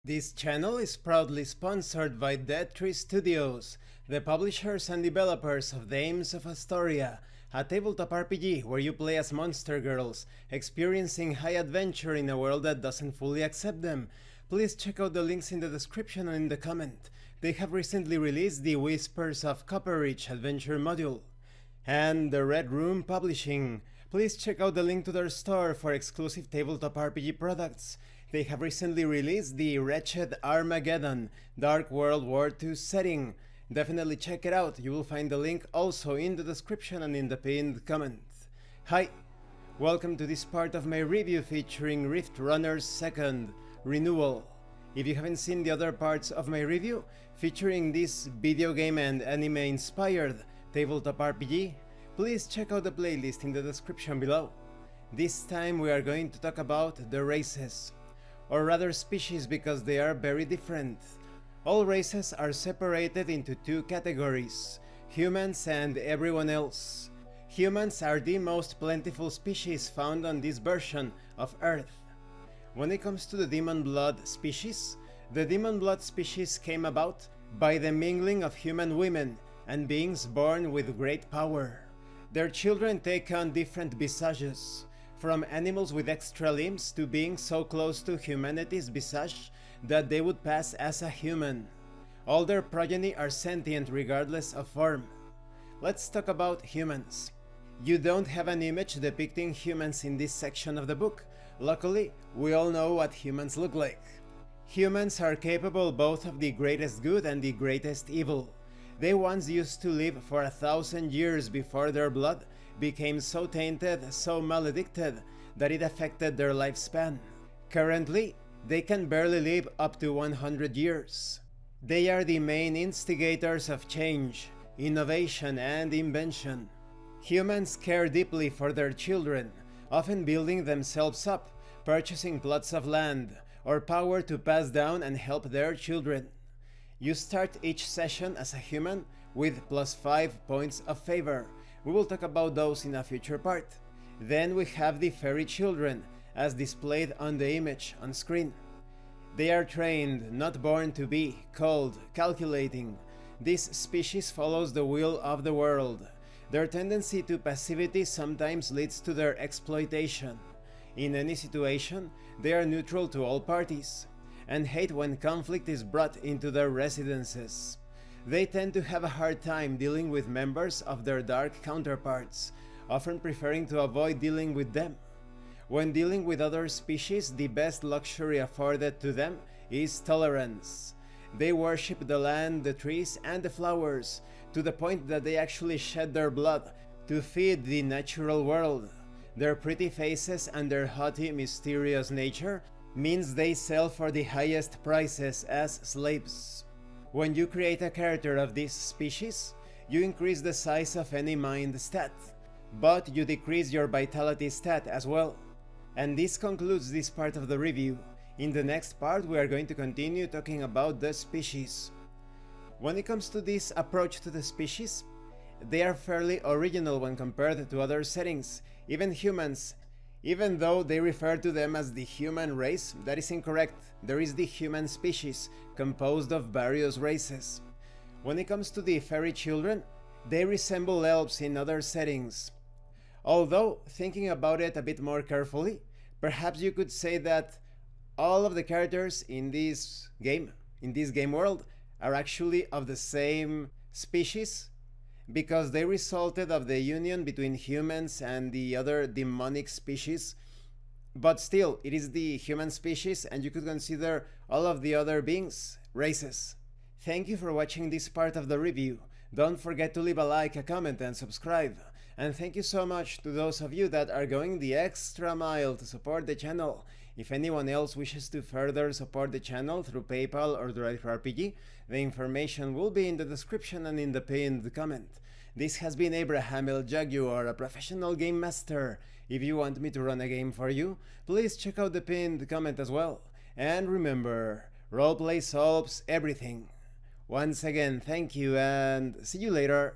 This channel is proudly sponsored by pt3 Studios, the publishers and developers of Dames of Asstoria, a tabletop RPG where you play as monster girls, experiencing high adventure in a world that doesn't fully accept them. Please check out the links in the description and in the comment. They have recently released the Whispers of Copperreach adventure module. And the Red Room Publishing. Please check out the link to their store for exclusive tabletop RPG products. They have recently released the Wretched Armageddon Dark World War II setting. Definitely check it out. You will find the link also in the description and in the pinned comment. Hi, welcome to this part of my review featuring Rift Runner's second, Renewal. If you haven't seen the other parts of my review featuring this video game and anime inspired tabletop RPG, please check out the playlist in the description below. This time we are going to talk about the races, or rather species, because they are very different. All races are separated into two categories: humans and everyone else. Humans are the most plentiful species found on this version of Earth. When it comes to the Demon Blood species, the Demon Blood species came about by the mingling of human women and beings born with great power. Their children take on different visages, from animals with extra limbs to beings so close to humanity's visage that they would pass as a human. All their progeny are sentient regardless of form. Let's talk about humans. You don't have an image depicting humans in this section of the book. Luckily, we all know what humans look like. Humans are capable both of the greatest good and the greatest evil. They once used to live for 1,000 years before their blood became so tainted, so maledicted, that it affected their lifespan. Currently, they can barely live up to 100 years. They are the main instigators of change, innovation, and invention. Humans care deeply for their children, often building themselves up, purchasing plots of land, or power to pass down and help their children. You start each session as a human with +5 points of favor. We will talk about those in a future part. Then we have the Faerie Children, as displayed on the image on screen. They are trained, not born to be, cold, calculating. This species follows the will of the world. Their tendency to passivity sometimes leads to their exploitation. In any situation, they are neutral to all parties, and hate when conflict is brought into their residences. They tend to have a hard time dealing with members of their dark counterparts, often preferring to avoid dealing with them. When dealing with other species, the best luxury afforded to them is tolerance. They worship the land, the trees, and the flowers, to the point that they actually shed their blood to feed the natural world. Their pretty faces and their haughty, mysterious nature means they sell for the highest prices as slaves. When you create a character of this species, you increase the size of any mind stat, but you decrease your vitality stat as well. And this concludes this part of the review. In the next part, we are going to continue talking about the species. When it comes to this approach to the species, they are fairly original when compared to other settings. Even humans, even though they refer to them as the human race, that is incorrect. There is the human species, composed of various races. When it comes to the Faerie Children, they resemble elves in other settings. Although, thinking about it a bit more carefully, perhaps you could say that all of the characters in this game world, are actually of the same species, because they resulted of the union between humans and the other demonic species. But still, it is the human species, and you could consider all of the other beings races. Thank you for watching this part of the review. Don't forget to leave a like, a comment, and subscribe. And thank you so much to those of you that are going the extra mile to support the channel. If anyone else wishes to further support the channel through PayPal or DirectRPG, the information will be in the description and in the pinned comment. This has been Abraham El Jaguar, a professional game master. If you want me to run a game for you, please check out the pinned comment as well. And remember, roleplay solves everything. Once again, thank you and see you later.